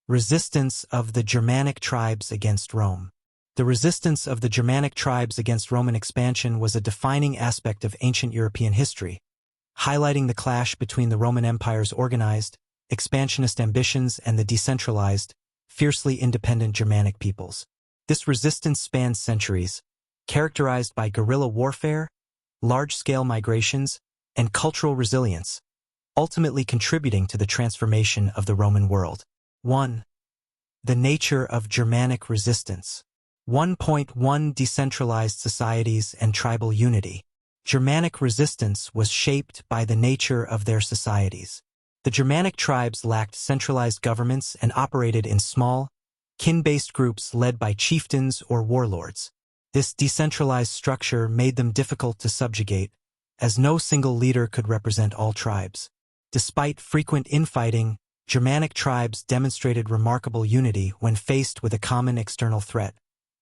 Resistance of the Germanic tribes against Rome. The resistance of the Germanic tribes against Roman expansion was a defining aspect of ancient European history, highlighting the clash between the Roman Empire's organized, expansionist ambitions and the decentralized, fiercely independent Germanic peoples. This resistance spanned centuries, characterized by guerrilla warfare, large-scale migrations, and cultural resilience, ultimately contributing to the transformation of the Roman world. 1. The nature of Germanic resistance. 1.1 Decentralized societies and tribal unity. Germanic resistance was shaped by the nature of their societies. The Germanic tribes lacked centralized governments and operated in small, kin-based groups led by chieftains or warlords. This decentralized structure made them difficult to subjugate, as no single leader could represent all tribes. Despite frequent infighting, Germanic tribes demonstrated remarkable unity when faced with a common external threat,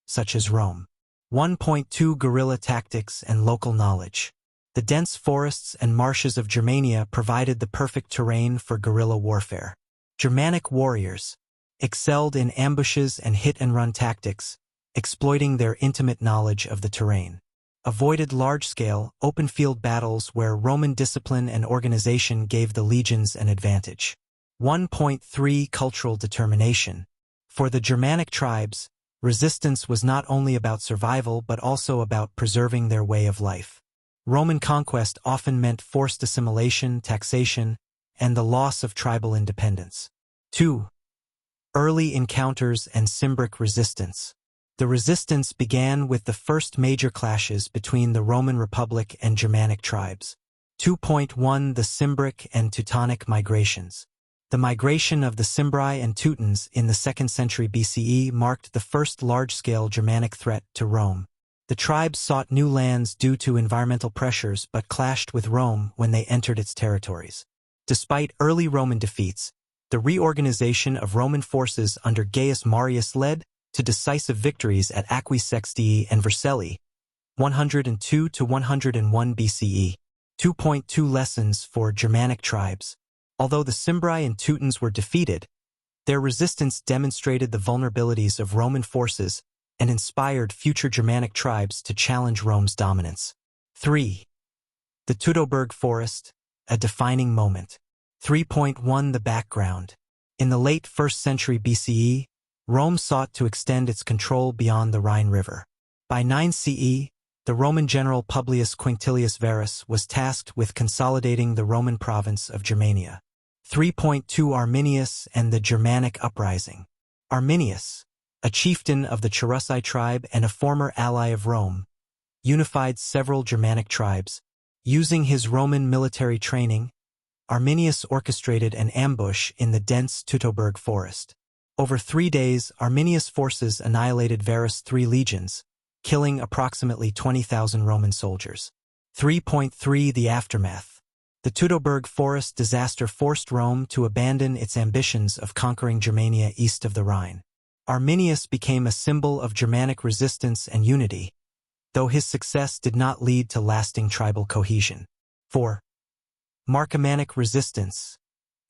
such as Rome. 1.2 Guerrilla tactics and local knowledge. The dense forests and marshes of Germania provided the perfect terrain for guerrilla warfare. Germanic warriors excelled in ambushes and hit-and-run tactics, exploiting their intimate knowledge of the terrain. Avoided large-scale, open-field battles where Roman discipline and organization gave the legions an advantage. 1.3 Cultural determination. For the Germanic tribes, resistance was not only about survival but also about preserving their way of life. Roman conquest often meant forced assimilation, taxation, and the loss of tribal independence. 2. Early encounters and Cimbric resistance. The resistance began with the first major clashes between the Roman Republic and Germanic tribes. 2.1 The Cimbric and Teutonic migrations. The migration of the Cimbri and Teutons in the 2nd century BCE marked the first large-scale Germanic threat to Rome. The tribes sought new lands due to environmental pressures but clashed with Rome when they entered its territories. Despite early Roman defeats, the reorganization of Roman forces under Gaius Marius led to decisive victories at Aquae Sextii and Vercelli, 102 to 101 BCE. 2.2 Lessons for Germanic tribes. Although the Cimbri and Teutons were defeated, their resistance demonstrated the vulnerabilities of Roman forces and inspired future Germanic tribes to challenge Rome's dominance. 3. The Teutoburg Forest, a defining moment. 3.1 The background. In the late 1st century BCE, Rome sought to extend its control beyond the Rhine River. By 9 CE, the Roman general Publius Quinctilius Varus was tasked with consolidating the Roman province of Germania. 3.2 Arminius and the Germanic uprising. Arminius, a chieftain of the Cherusci tribe and a former ally of Rome, unified several Germanic tribes. Using his Roman military training, Arminius orchestrated an ambush in the dense Teutoburg forest. Over 3 days, Arminius' forces annihilated Varus' 3 legions, killing approximately 20,000 Roman soldiers. 3.3 The aftermath. The Teutoburg forest disaster forced Rome to abandon its ambitions of conquering Germania east of the Rhine. Arminius became a symbol of Germanic resistance and unity, though his success did not lead to lasting tribal cohesion. 4. Marcomannic resistance.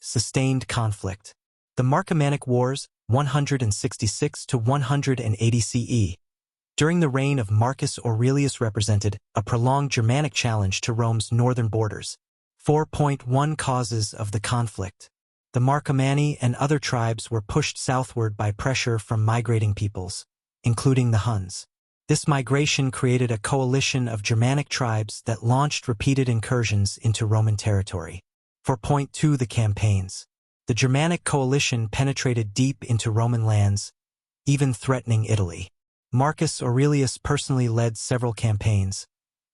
Sustained conflict. The Marcomannic Wars, 166 to 180 CE, during the reign of Marcus Aurelius represented a prolonged Germanic challenge to Rome's northern borders. 4.1 Causes of the conflict. The Marcomanni and other tribes were pushed southward by pressure from migrating peoples, including the Huns. This migration created a coalition of Germanic tribes that launched repeated incursions into Roman territory. 4.2 The campaigns. The Germanic coalition penetrated deep into Roman lands, even threatening Italy. Marcus Aurelius personally led several campaigns,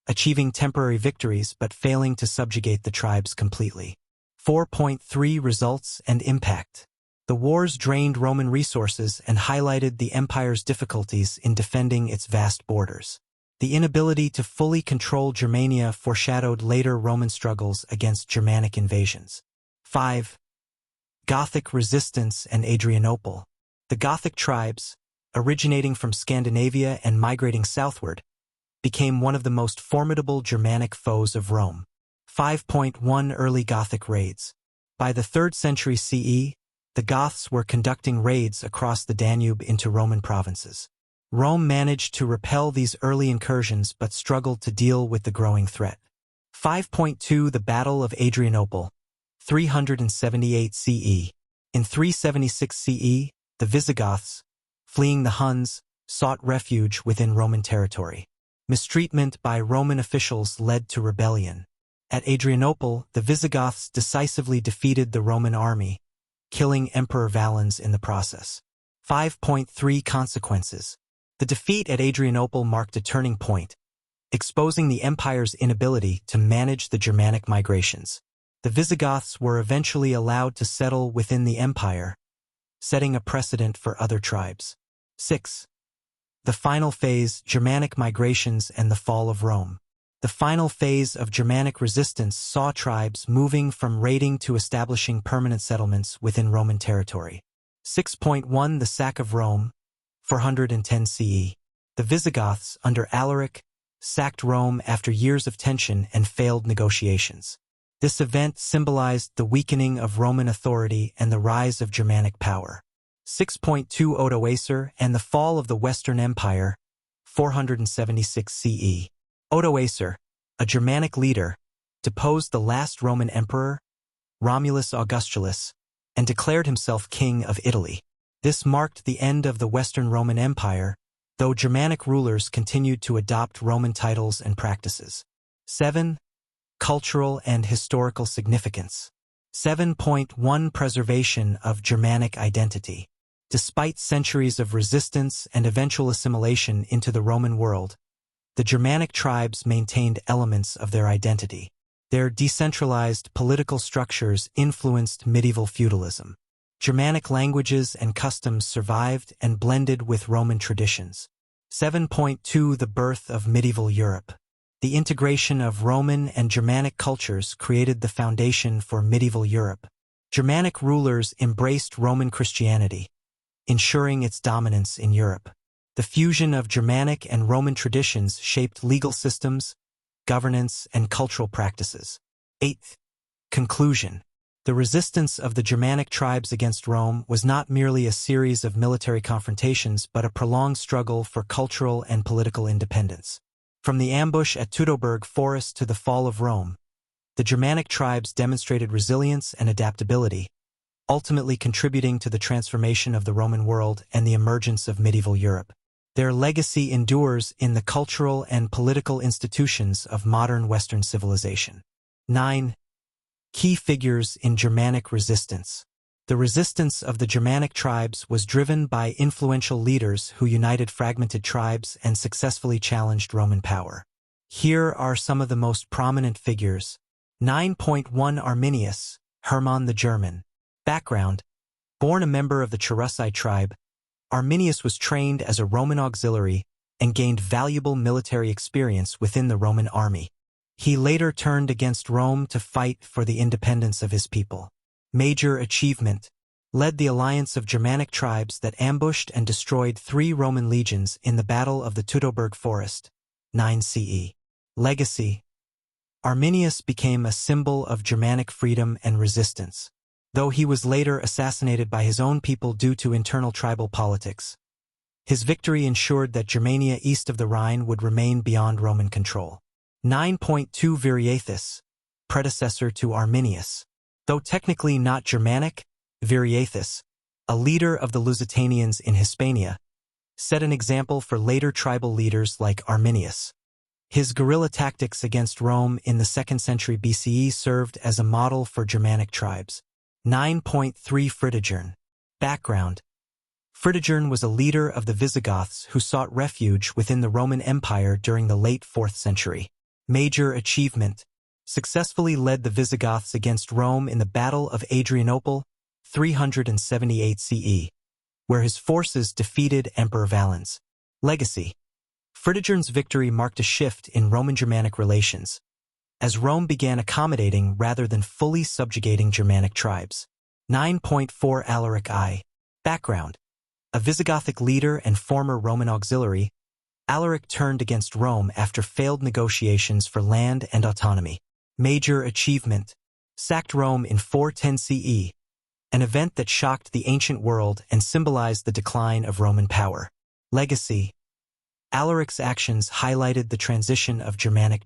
achieving temporary victories but failing to subjugate the tribes completely. 4.3 Results and impact. The wars drained Roman resources and highlighted the empire's difficulties in defending its vast borders. The inability to fully control Germania foreshadowed later Roman struggles against Germanic invasions. 5. Gothic resistance and Adrianople. The Gothic tribes, originating from Scandinavia and migrating southward, became one of the most formidable Germanic foes of Rome. 5.1 Early Gothic raids. By the 3rd century CE, the Goths were conducting raids across the Danube into Roman provinces. Rome managed to repel these early incursions but struggled to deal with the growing threat. 5.2 The Battle of Adrianople, 378 CE. In 376 CE, the Visigoths, fleeing the Huns, sought refuge within Roman territory. Mistreatment by Roman officials led to rebellion. At Adrianople, the Visigoths decisively defeated the Roman army, killing Emperor Valens in the process. 5.3 Consequences. The defeat at Adrianople marked a turning point, exposing the empire's inability to manage the Germanic migrations. The Visigoths were eventually allowed to settle within the empire, setting a precedent for other tribes. 6. The final phase, Germanic migrations and the fall of Rome. The final phase of Germanic resistance saw tribes moving from raiding to establishing permanent settlements within Roman territory. 6.1 The sack of Rome, 410 CE. The Visigoths, under Alaric, sacked Rome after years of tension and failed negotiations. This event symbolized the weakening of Roman authority and the rise of Germanic power. 6.2 Odoacer and the fall of the Western Empire, 476 CE. Odoacer, a Germanic leader, deposed the last Roman emperor, Romulus Augustulus, and declared himself king of Italy. This marked the end of the Western Roman Empire, though Germanic rulers continued to adopt Roman titles and practices. 7. Cultural and historical significance. 7.1 Preservation of Germanic identity. Despite centuries of resistance and eventual assimilation into the Roman world, the Germanic tribes maintained elements of their identity. Their decentralized political structures influenced medieval feudalism. Germanic languages and customs survived and blended with Roman traditions. 7.2 The birth of medieval Europe. The integration of Roman and Germanic cultures created the foundation for medieval Europe. Germanic rulers embraced Roman Christianity, ensuring its dominance in Europe. The fusion of Germanic and Roman traditions shaped legal systems, governance, and cultural practices. 8. Conclusion. The resistance of the Germanic tribes against Rome was not merely a series of military confrontations but a prolonged struggle for cultural and political independence. From the ambush at Teutoburg Forest to the fall of Rome, the Germanic tribes demonstrated resilience and adaptability, ultimately contributing to the transformation of the Roman world and the emergence of medieval Europe. Their legacy endures in the cultural and political institutions of modern Western civilization. 9. Key figures in Germanic resistance. The resistance of the Germanic tribes was driven by influential leaders who united fragmented tribes and successfully challenged Roman power. Here are some of the most prominent figures. 9.1 Arminius, Hermann the German. Background. Born a member of the Cherusei tribe, Arminius was trained as a Roman auxiliary and gained valuable military experience within the Roman army. He later turned against Rome to fight for the independence of his people. Major achievement. Led the alliance of Germanic tribes that ambushed and destroyed 3 Roman legions in the Battle of the Teutoburg Forest, 9 CE. Legacy. Arminius became a symbol of Germanic freedom and resistance, though he was later assassinated by his own people due to internal tribal politics. His victory ensured that Germania east of the Rhine would remain beyond Roman control. 9.2 Viriathus, predecessor to Arminius. Though technically not Germanic, Viriathus, a leader of the Lusitanians in Hispania, set an example for later tribal leaders like Arminius. His guerrilla tactics against Rome in the 2nd century BCE served as a model for Germanic tribes. 9.3 Fritigern. Background. Fritigern was a leader of the Visigoths who sought refuge within the Roman Empire during the late 4th century. Major achievement. Successfully led the Visigoths against Rome in the Battle of Adrianople, 378 CE, where his forces defeated Emperor Valens. Legacy. Fritigern's victory marked a shift in Roman-Germanic relations, as Rome began accommodating rather than fully subjugating Germanic tribes. 9.4 Alaric I. Background. A Visigothic leader and former Roman auxiliary, Alaric turned against Rome after failed negotiations for land and autonomy. Major achievement. Sacked Rome in 410 CE, an event that shocked the ancient world and symbolized the decline of Roman power. Legacy. Alaric's actions highlighted the transition of Germanic